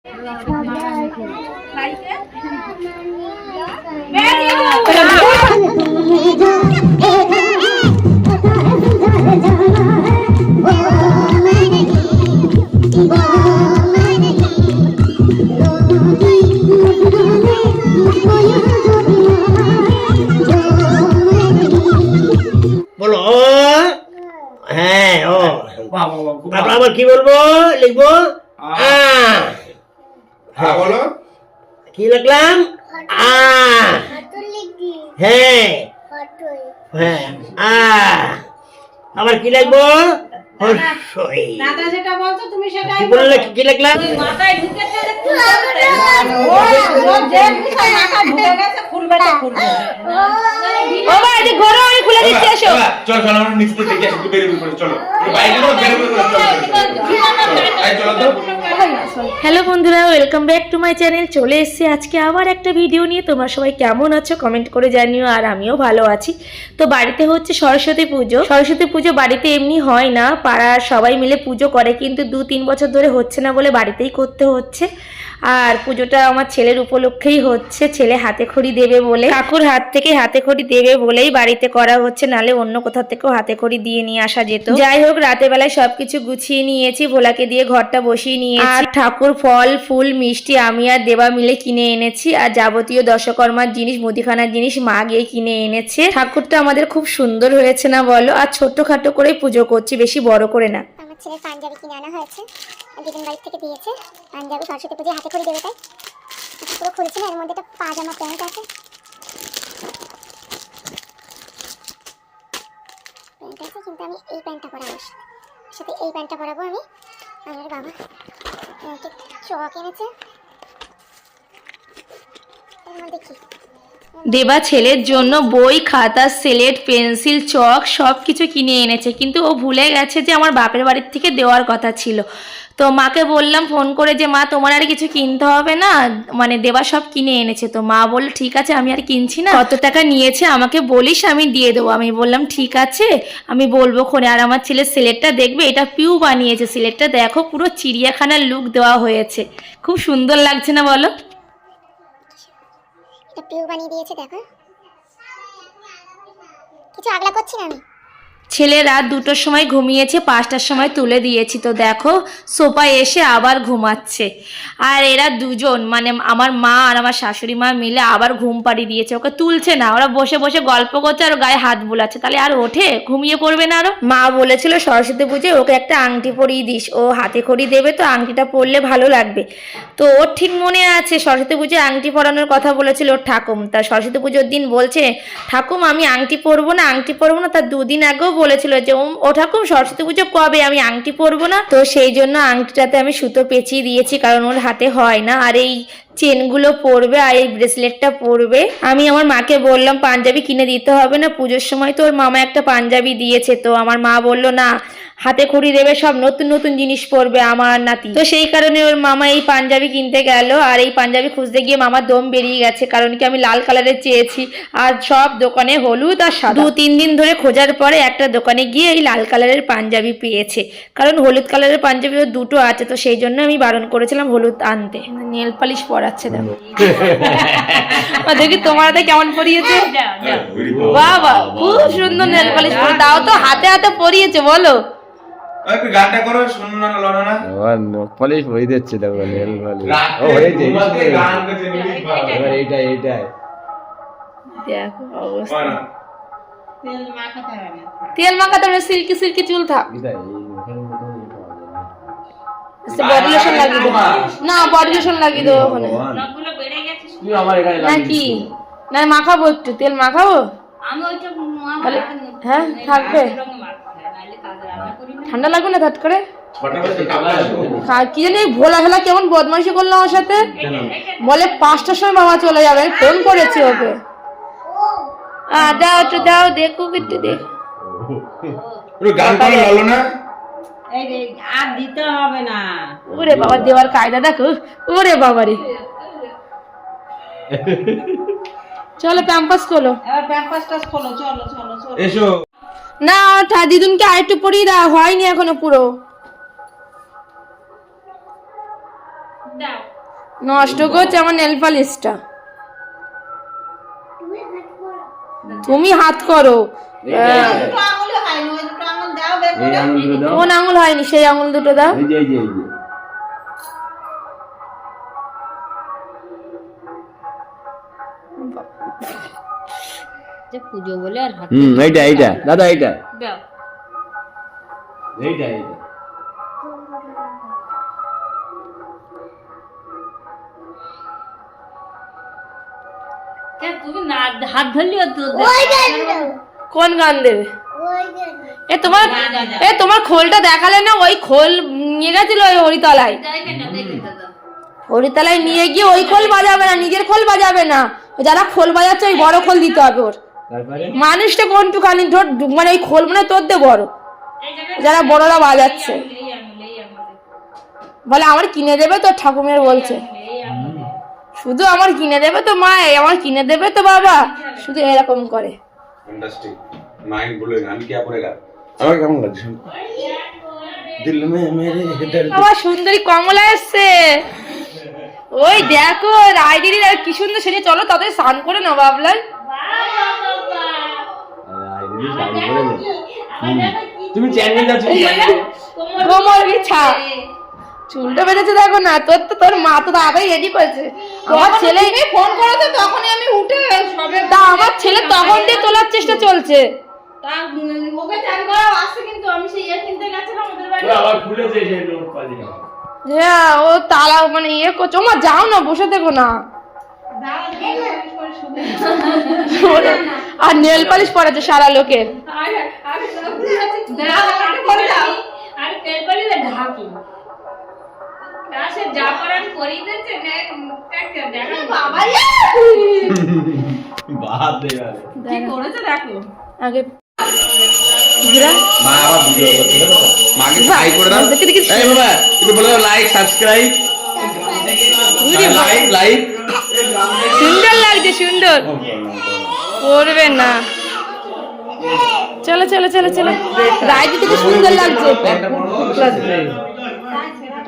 বলো হ্যাঁ ও তারপর আবার কি বলবো লিখবো হ্যাঁ বলো কি লিখলাম হ্যাঁ হ্যাঁ আবার কি লিখবো দাদা যেটা বলতো তুমি সেটাই কি বললে কি লিখলাম মাথায় ঢুকেছে মাথায় ঢুকে গেছে খুলবে তো খুলবে ও ভাই এই ঘরে আমি খুলে দিচ্ছি এসো চল চল আমরা নিচে থেকে আসি বের করে চলো বাইরে তো বের করে চলো তো হ্যালো বন্ধুরা, welcome back to my channel. চলে এসেছি আজকে আবার একটা ভিডিও নিয়ে। তোমরা সবাই কেমন আছো কমেন্ট করে জানিও, আর আমিও ভালো আছি। তো বাড়িতে হচ্ছে সরস্বতী পুজো। সরস্বতী পুজো বাড়িতে এমনি হয় না, পাড়ার সবাই মিলে পুজো করে, কিন্তু 2-3 বছর ধরে হচ্ছে না বলে বাড়িতেই করতে হচ্ছে। আর পুজোটা আমার ছেলের উপলক্ষেই হচ্ছে, ছেলে হাতে খড়ি দেবে বলে, কাকুর হাত থেকে হাতে খড়ি দেবে বলেই বাড়িতে করা হচ্ছে, নালে অন্য কোথা থেকেও হাতে খড়ি দিয়ে নিয়ে আসা যেত। যাই হোক, রাতের বেলায় সবকিছু গুছিয়ে নিয়েছি, ভোলাকে দিয়ে ঘরটা বসিয়ে নিয়েছি, আর ঠাকুর ফল ফুল মিষ্টি আমি আর দেবা মিলে কিনে এনেছি, আর যাবতীয় দশকর্মার জিনিস মুদিখানার জিনিস মা গিয়ে কিনে এনেছে। ঠাকুরটা আমাদের খুব সুন্দর হয়েছে না বলো? আর ছোট্টখাটো করেই পুজো করছি, বেশি বড় করে না। আমার ছেলের পাঞ্জাবি কিনে আনা হয়েছে, দিদিন বাড়ি থেকে দিয়েছে। পাঞ্জাবি সরস্বতী পুজো হাতে করে দেবে, তাই পুরো খুলেছি না। এর মধ্যে একটা পাজামা প্যান্ট আছে, কিন্তু আমি এই প্যান্টটা পরাবো, সাথে এই প্যান্টটা পরাবো আমি। আমার বাবা চক এনেছে, এর মধ্যে কি দেবা ছেলের জন্য বই খাতা স্লেট পেন্সিল চক সব কিছু কিনে এনেছে, কিন্তু ও ভুলে গেছে যে আমার বাপের বাড়ির থেকে দেওয়ার কথা ছিল। তো মাকে বললাম ফোন করে যে মা তোমার আর কিছু কিনতে হবে না, মানে দেবা সব কিনে এনেছে। তো মা বলল ঠিক আছে আমি আর কিনছি না, কত টাকা নিয়েছে আমাকে বলিস আমি দিয়ে দেবো। আমি বললাম ঠিক আছে আমি বলবো খনে। আর আমার ছেলের স্লেটটা দেখবে, এটা পিউ বানিয়েছে স্লেটটা, দেখো পুরো চিড়িয়াখানার লুক দেওয়া হয়েছে, খুব সুন্দর লাগছে না বলো? এটা পিউ বানিয়ে দিয়েছে, দেখো কিছু আগলা করছি না আমি। ছেলে রাত 2টোর সময় ঘুমিয়েছে, 5টার সময় তুলে দিয়েছি। তো দেখো সোফায় এসে আবার ঘুমাচ্ছে। আর এরা দুজন মানে আমার মা আর আমার শাশুড়ি মা মিলে আবার ঘুম পাড়িয়ে দিয়েছে, ওকে তুলছে না, ওরা বসে বসে গল্প করছে আর গায়ে হাত বুলাচ্ছে, তাহলে আর ওঠে? ঘুমিয়ে পড়বে না আরো। মা বলেছিল সরস্বতী পুজোয় ওকে একটা আংটি পরিয়ে দিস, ও হাতে খড়ি দেবে তো আংটিটা পরলে ভালো লাগবে। তো ওর ঠিক মনে আছে সরস্বতী পুজোয় আংটি পরানোর কথা বলেছিল ওর ঠাকুম। তা সরস্বতী পুজোর দিন বলছে ঠাকুম আমি আংটি পরবো না, আংটি পরবো না। তার 2 দিন আগেও বলেছিল যে ও ঠাকুম সরস্বতী পুজো কবে, আমি আংটি পরবো না। তো সেই জন্য আংটিটাতে আমি সুতো পেঁচিয়ে দিয়েছি, কারণ ওর হাতে হয় না। আর এই চেনগুলো পরবে আর এই ব্রেসলেটটা পরবে। আমি আমার মাকে বললাম পাঞ্জাবি কিনে দিতে হবে না, পুজোর সময় তো ওর মামা একটা পাঞ্জাবি দিয়েছে। তো আমার মা বলল না হাতে খড়ি দেবে, সব নতুন নতুন জিনিস পরবে আমার নাতি। তো সেই কারণে ওর মামা এই পাঞ্জাবি কিনতে গেল, আর এই পাঞ্জাবি খুঁজতে গিয়ে মামার দম বেরিয়ে গেছে, কারণ কি আমি লাল কালারের চেয়েছি আর সব দোকানে হলুদ আর সাদা। 2-3 দিন ধরে খোঁজার পরে একটা দোকানে গিয়ে এই লাল কালারের পাঞ্জাবি পেয়েছে, কারণ হলুদ কালারের পাঞ্জাবি ওর 2টো আছে। তো সেই জন্য আমি বারণ করেছিলাম হলুদ আনতে। নেল পালিশ পরাচ্ছে দেখো দেখি তোমার হাতে কেমন পরিয়েছে। বাবা খুব সুন্দর নেল পালিশ পরে, তাও তো হাতে হাতে পরিয়েছে বলো। একটু গানটা করো শুনুন না লড়ো না পলিশ হয়ে যাচ্ছে দেখো নেল পালিশ ও হয়েছে গান করতে এবার এইটাই দেখো অবস্থা, তেল মাখাতে হবে না, তেল মাখাতে হবে, সিল্কি সিল্কি চুল থাক। এটাই বডি লোশন লাগিয়ে দেবো না, বডি লোশন লাগিয়ে দেবো ওখানে নখগুলো বেড়ে গেছে তুই আমার এখানে নাকি না মাখাবো, একটু তেল মাখাবো আমি ওইটা তাহলে হ্যাঁ থাকবে। ঠান্ডা লাগবে না ধাট করে? কি জানি ভোলা ভোলা কেমন বদমাইশি করলো আমার সাথে, বলে 5টার সময় বাবা চলে যাবে, আমি ফোন করেছি ওকে। দাও একটু দাও, দেখো একটু দেখ গান করো লড়ো না। এই রে আর দিতে হবে না, ওরে বাবা দেওয়ার কায়দা দেখো, ওরে বাবা রে। চলো প্যাম্পাস খোলো, এবার প্যাম্পাসটা খোলো, চলো চলো চলো এসো না দিদুনকে আরেকটু পরিয়ে দেওয়া হয়নি এখনো পুরো। নষ্ট করছে আমার নেল পালিশটা। তুমি হাত করো। দুটো আঙুলে হয়নি, ওই দুটো আঙুল দাও বের এই করে। আঙুলগুলো দাও। কোন আঙুল হয়নি? সেই আঙুল দুটো দাও। এই যে এই যে এই যে পুজো বলে আর হাত এইটা এইটা দাদা এইটা দাও। এইটা এইটা তুমি না হাত ধরলিও তো কোন গান দেবে? তোমার খোলটা দেখালে না? ওই খোল নিয়ে গেছিল ওই হরিতলায়। হরিতলায় নিয়ে গিয়ে ওই খোল বাজাবে না, নিজের খোল বাজাবে না। যারা খোল বাজাচ্ছে ওই বড় খোল দিতে হবে ওর। তারপরে মানুষটা কোনটুখানি ধর, মানে ওই খোল মানে তোর দে বড়, যারা বড়রা বাজাচ্ছে। বলে আমার কিনে দেবে তো, ঠাকুমের বলছে শুধু আমার কিনে দেবে তো মা, আমার কিনে দেবে তো বাবা, শুধু এরকম করে। Fantastic mind blowing. আমি কি পড়েগা? আমার কেমন লাগছে? দিল মে মেরে হেডার আমার সুন্দরী কমলা এসছে। ওই দেখো রায়দিদির আর কি সুন্দর সেজে। চলো তাদের স্নান করে না বাবলাই। তুমি চ্যানেল যাচ্ছ কোমর বিছা চুলটা বেঁধেছে দেখো না। তোর মা তো আগেই রেডি করেছে। আমার ছেলে ফোন করেছে তখনই আমি উঠে সবে। তা আমার ছেলে তখন দিয়ে তোলার চেষ্টা চলছে। তা ওকে চান করা আসছে, কিন্তু আমি সেই কিনতে গেছিলাম ওদের বাড়ি। আবার খুলেছে সেই লোক পালি। হ্যাঁ ও তালা মানে ইয়ে করছে। ও মা যাও না, বসে দেখো না। আর নেল পালিশ পড়েছে সারা লোকের। আর তেল পালি ঢাকি যা করার করি দিচ্ছে বাবা কি করেছে দেখো আগে মা আবার ভিডিও করতে হবে। মাকে হাই করে দাও। এই বাবা তুমি বলে দাও লাইক সাবস্ক্রাইব। লাইক লাইক সুন্দর লাগছে, সুন্দর করবে না। চলো চলো চলো চলো, রায়দিদি খুব সুন্দর লাগছে।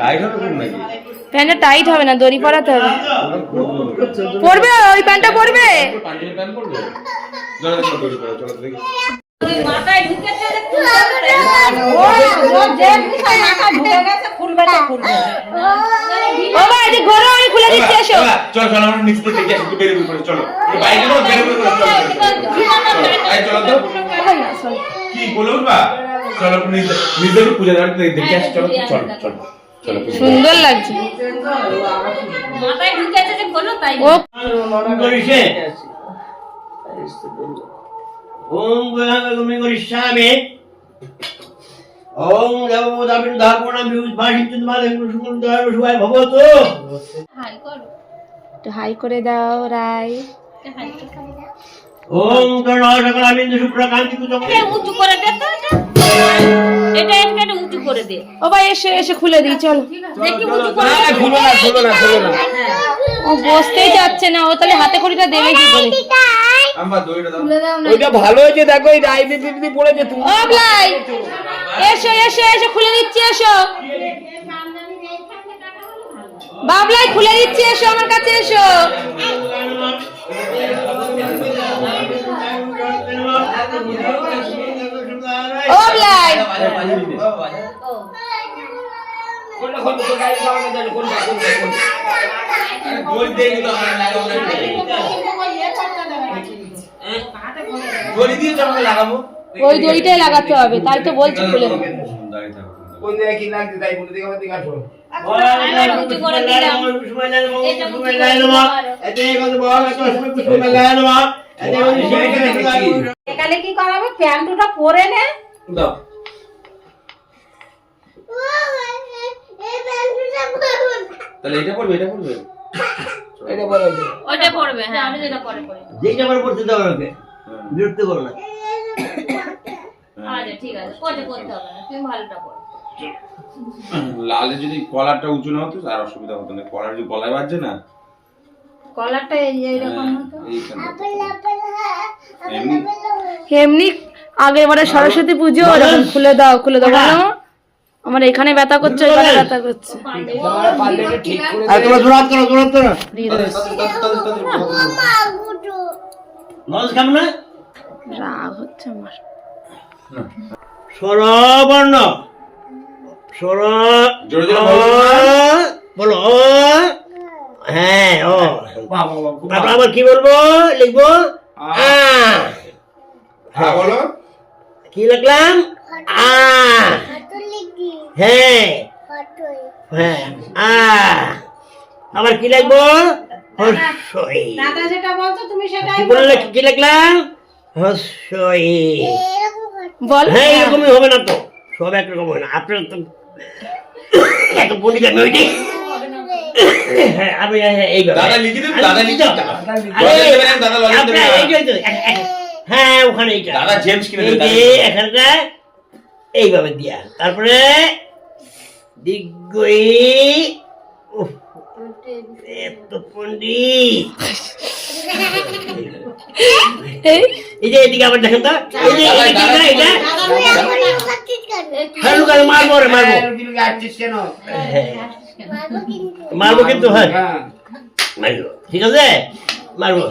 টাইট হবে কোন নাকি? প্যান্টটা টাইট হবে না, দড়ি পরাতে হবে। পরবে ওই প্যান্টটা পরবে। পাঞ্জাবি প্যান্ট পরবে? চলো দেখো তৈরি করো, চলো দেখি। মাথায় ঢুকেছে মাথায় ঢুকে গেছে খুলবে তো খুলবে। ও ভাই এদিকে ঘোরো, আমি খুলে দিচ্ছি, এসো। চলো চলো আমরা নিচে থেকে দেখি একটু বেরিয়ে পড়ে চলো। বাইরে না বেরিয়ে পড়ে চলো। এই চলো তো। কি বলো বা? চলো নিচে নিচে পূজা দেখে আসি। চলো চলো চলো চলো। সুন্দর লাগছে। মাথায় ঢুকেছে যে খোলো তাই। ও করিছে ওম গঙ্গা করিসামে ওম দেবদাবিন ধারণা বিউজ ভাষিত মালে সুন্দর সুয় ভবতো। হাই করো, একটু হাই করে দাও রাই। হাই করে দাও। ওম করুণা সকল বিন্দু সুপ্রকান্তি কুজম। উঁচু করে দে তো এটা একটু উঁচু করে দে। ও ভাই এসে এসে খুলে দিই, চলো। দেখি উঁচু করে দে। খুলো না খুলো না খুলো না। ও বসতেই যাচ্ছে না, ও তাহলে হাতে খড়িটা দেবে কি করে? আম্মা দইটা দাও। ওইটা ভালো হয়েছে দেখো, এই রায়দিদি দিদি পড়েছে তুমি। ও ভাই এসো এসো এসো, খুলে দিচ্ছি, এসো বাবলাই, খুলে দিচ্ছি, এসো আমার কাছে এসো। ও ভাই দই দেই তো আমরা লাগাবো না। দড়ি দিয়ে তো আমরা লাগাবো। ওই দড়িটাই লাগাতে হবে, তাই তো বলছি খুলে দিই। দাঁড়িয়ে থাকো। কোন জায়গায় কি লাগছে তাই বলে দিকে আমার দিকে আসো। উঁচু করে দিলাম। এখানে কি করাবে? প্যান্টটা পরে নে। দাও। তাহলে এটা পড়বে এটা পড়বে। এটা বলো যে ওটা পড়বে, হ্যাঁ আমি যেটা পরে পড়ি। যেটা আমার পড়তে দাও আমাকে, বিরক্ত করো না। আচ্ছা ঠিক আছে, পরে করতে হবে না, তুমি ভালোটা পড়ো। লালে যদি কলারটা উঁচু না হতো আর অসুবিধা হতো না। কলার যদি গলায় বাজছে না কলারটা এইরকম হতো। এমনি এমনি আগের বারে সরস্বতী পুজো ওরকম খুলে দাও বলো। আমার এখানে ব্যথা করছে, এখানে ব্যথা করছে। আর তোমরা জোরাত করো লজ খাবো না। রাগ হচ্ছে আমার। স্বরবর্ণ স্বর জোরে জোরে বলো। বলো হ্যাঁ ও তারপর আবার কি বলবো লিখবো হ্যাঁ বলো। কি লিখলাম হ্যাঁ হ্যাঁ আবার কি লিখবো হস্যই। দাদা যেটা বলতো তুমি সেটাই কি বললে কি লিখলাম হস্যই। বল। হ্যাঁ এরকমই হবে না তো, সব একরকম হবে না। আপনার তো এত পন্ডিত আমি ওইটাই হ্যাঁ আমি এইভাবে দাদা লিখে দেবে, দাদা লিখে দেবে। আরে, লজেন্স দেবেন, দাদা লজেন্স আপনার দেবেন। এইটাই তো, হ্যাঁ ওখানে এইটা দাদা জেমস কিনে এই দেবে, যে এখানটা এইভাবে দিয়া, তারপরে দিগ্গই উফ, এত পন্ডিত। এই যে এদিকে আবার দেখেন তো, এই যে এটা কি না এটা হ্যাঁ লুকানো মারবো রে মারবো মারবো কিন্তু হ্যাঁ মারবো ঠিক আছে মারবো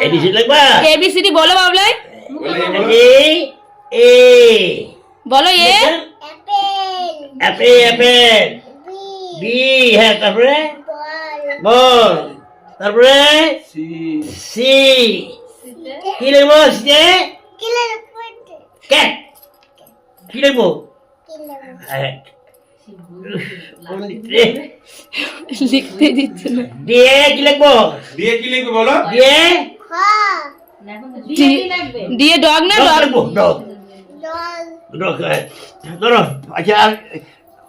এবিসি লাগবা এবিসিডি বলো বাবলাই, এ বলো এ। অ্যাপেল অ্যাপেল বি হ্যাঁ তারপরে বল তারপরে সি কি লিখবো সিতে ক্যাট কি লিখবো হ্যাঁ লিখতে দিচ্ছে না। দিয়ে কি লিখবো দিয়ে কি লিখবে বলো। দিয়ে দিয়ে ডগ না ডগ ডগ। লিখবো ডগ ডগ ধরো আচ্ছা আর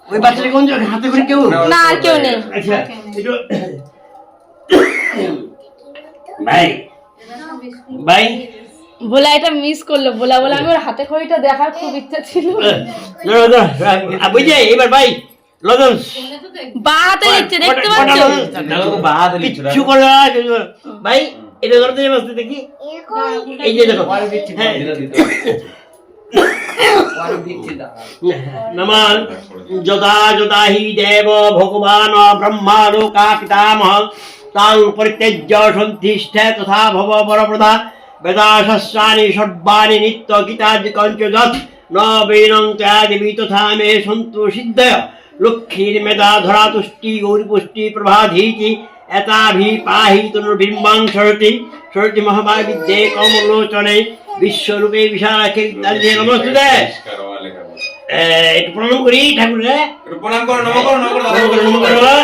ওই বাচ্চাটা কোন জায়গায় হাতে করে কেউ না আর কেউ নেই। আচ্ছা একটু ভাই ভাই বলা এটা মিস করলো, বলা বলা আমি ওর হাতে খড়িটা দেখার খুব ইচ্ছা ছিল। ধরো ধরো বুঝে এবার ভাই লজেন্স বা হাতে লিখছে দেখতে পাচ্ছ। কিচ্ছু করো না, কিছু করো না। ভাই এটা ধরতে বসতে দেখি এই যে দেখো হ্যাঁ নমঃ যদা যদা হি দেব ভগবান ব্রহ্মা লোকা পিতামহ তাং পরিত্যজ্য সন্তিষ্ঠে তথা ভব বরপ্রদা বেদাশস্যানি সর্বাণি নিত্য গীতাদি কঞ্চযৎ ন বৈনং ত্যাদিবি তথা মে সন্তু সিদ্ধয় লক্ষ্মীর মেধা ধরা তুষ্টি গৌরী পুষ্টি প্রভাধীতি এতাভি পাহি তনুর্বিম্বাং সরতি সরতি মহামায় বিদ্যে কমলোচনে বিশ্বরূপে বিশালাক্ষে ইত্যাদি নমস্তুতে। একটু প্রণাম করি ঠাকুরে, একটু প্রণাম করো, নমঃ করো, নমঃ করো, দাদা নমস্কার, নমস্কার।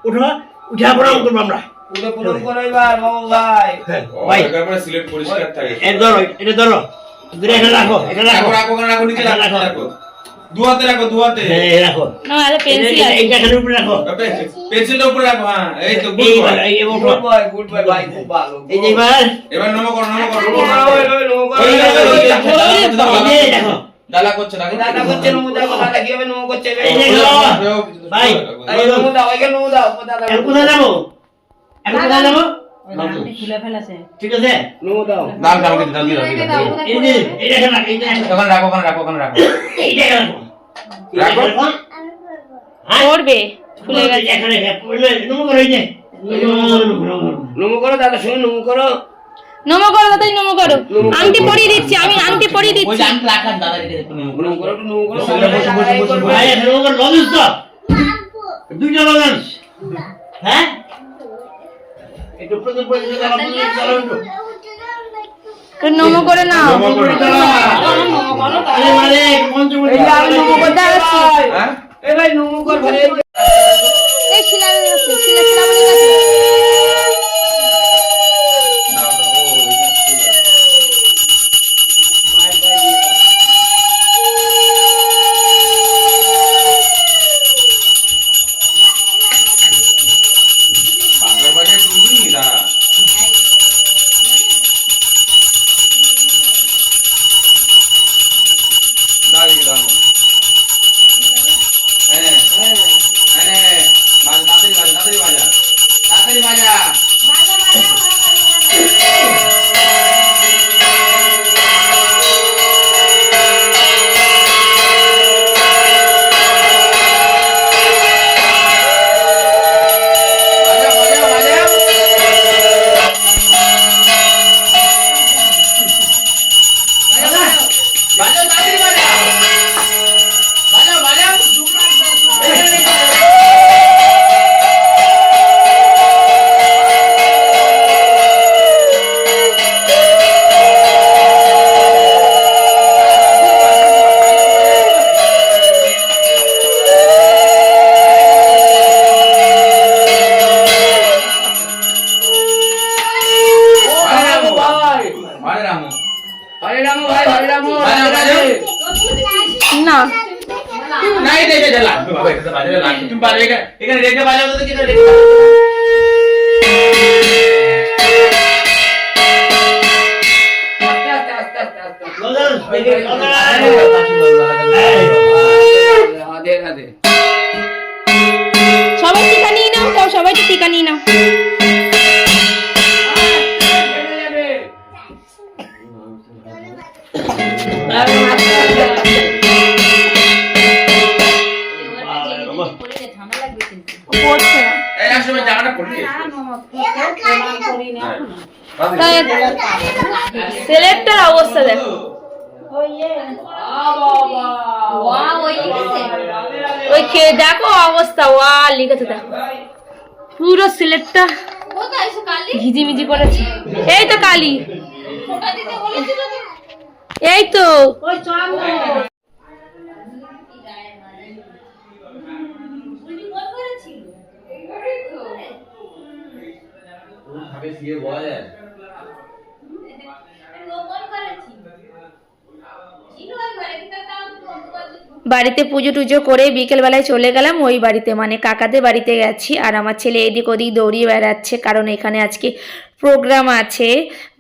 উঠো উঠা প্রণাম করবো আমরা। হ্যাঁ, ভাই তারপরে সিলেট পরিষ্কার থাকে। এটা ধরো এটা ধরো দূরে এখানে রাখো, এটা রাখো রাখো, রাখো, রাখো, নিচে রাখো, রাখো। দু হাতে রাখো, দু হাতে। হ্যাঁ রাখো না আরে পেন্সিল আছে। এইটা এখানে উপরে রাখো। পেন্সিলটা উপরে রাখো, হ্যাঁ, এই তো, good এই boy। এই উঠো এই যে এবার এবার নমঃ করো, নমঃ করো, এই যে দেখো দাদা করছে, দাদা করছে। এই দেখো ভাই এখন কোথায় যাবো এখন কোথায় যাবো ঠিক আছে দাম দাম কিন্তু দাম দাও। এই যে এইটা এখানে রাখো, এইটা এখানে রাখো, ওখানে রাখো, ওখানে রাখো, ওখানে রাখো। এইটা এখানে রাখো। রাখো। করবে খুলে গেছে। এখানে নমো করো এই যে নমো করো দাদা শুনে নমো করো নমো করো দাদাই নমো করো। আংটি পরিয়ে দিচ্ছি আমি, আংটি পরিয়ে দিচ্ছি। ভাই এখানে নমো করো লজেন্স তো দুইটা লজেন্স হ্যাঁ একটু প্রথম পরিচয় দাও চলো একটু তো নমো করে নাও। নমঃ করো। আরে মানে পঞ্চম এই আমি নমো করতে আসছি। হ্যাঁ? এই শিলা আছে, শিলা শিলা বলে গেছে। দাও, দাও, ও, এটা বাজার বাজার টুনটুনি, দাঁড়া। দাঁড়িয়ে দাও। হ্যাঁ, হ্যাঁ, হ্যাঁ, না এটা লাগবে বাবা, এটা বাজারে লাগবে। তুমি পারবে এখানে রেখে বাজাও তো, কি করে সবাই টিকা নিয়ে নাও তো, সবাই তো টিকা নিয়ে নাও। ছেলেটার অবস্থা দেখো, ওই খেয়ে দেখো অবস্থা, ওয়া লিখেছে দেখো, পুরো সিলেটটা ঘিজিমিজি করেছে। এই তো কালি, এই তো বাড়িতে পুজো টুজো করে বিকেলবেলায় চলে গেলাম ওই বাড়িতে, মানে কাকাদের বাড়িতে গেছি। আর আমার ছেলে এদিক ওদিক দৌড়িয়ে বেড়াচ্ছে, কারণ এখানে আজকে প্রোগ্রাম আছে,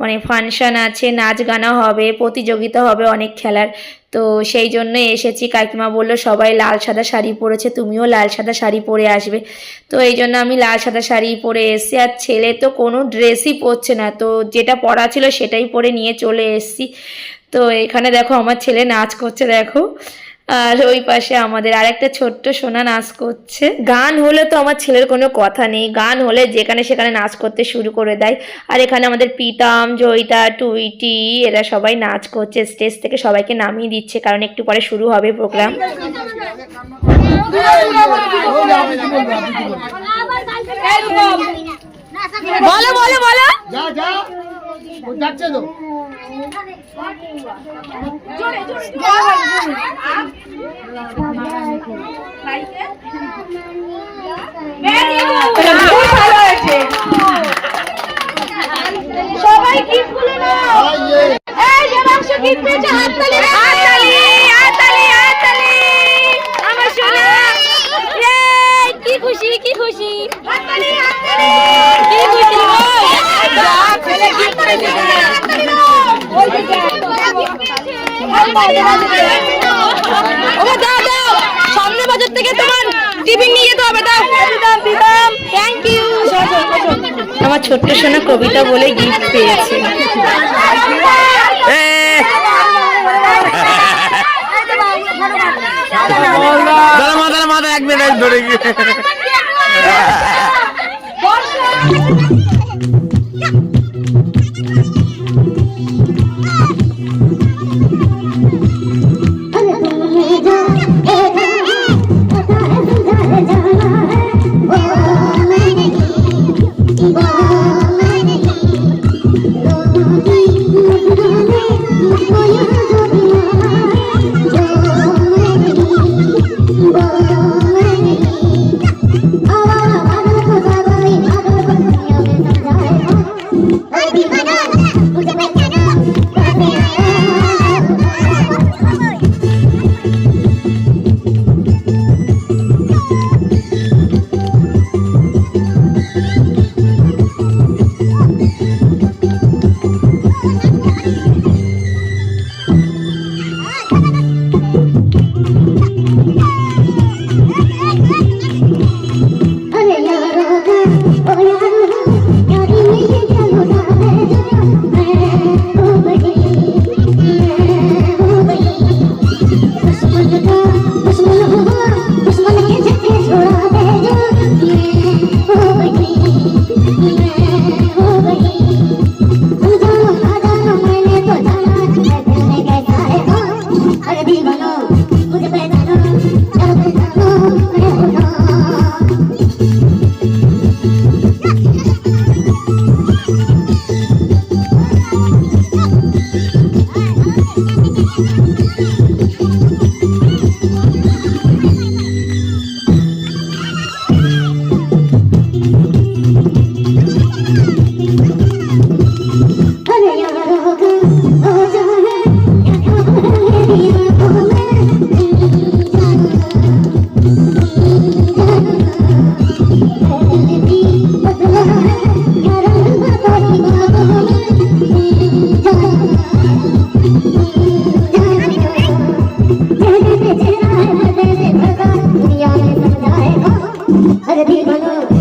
মানে ফাংশন আছে, নাচ গানা হবে, প্রতিযোগিতা হবে অনেক খেলার। তো সেই জন্য এসেছি। কাকিমা বললো সবাই লাল সাদা শাড়ি পরেছে, তুমিও লাল সাদা শাড়ি পরে আসবে। তো এই জন্য আমি লাল সাদা শাড়ি পরে এসেছি। আর ছেলে তো কোনো ড্রেসই পরছে না, তো যেটা পরা ছিল সেটাই পরে নিয়ে চলে এসেছি। তো এখানে দেখো আমার ছেলে নাচ করছে দেখো, আর ওই পাশে আমাদের আরেকটা ছোট্ট সোনা নাচ করছে। গান হলে তো আমার ছেলের কোনো কথা নেই, গান হলে যেখানে সেখানে নাচ করতে শুরু করে দেয়। আর এখানে আমাদের প্রীতম, জয়িতা, টুইটি এরা সবাই নাচ করছে, স্টেজ থেকে সবাইকে নামিয়ে দিচ্ছে, কারণ একটু পরে শুরু হবে প্রোগ্রাম। বলো বলো বলো, যাচ্ছে তো সবাই গিফট গুলো নাও। এই যে বাক্স গিফট পেয়েছে, হাততালি হাততালি হাততালি হাততালি আমার সোনা। এই কি খুশি কি খুশি, হাততালি হাততালি কি খুশি। যা ছেলে গিফট পেয়েছে, হাততালি দাও। ওই যে ওকে দাও দাও, সামনে বাজার থেকে তোমার টিফিন নিয়ে যেতে হবে, দাও। Thank you. আমার ছোট্ট সোনা কবিতা বলে গিফট পেয়েছে। মাথা এক মিনিট ধরে গিয়ে Oh বলো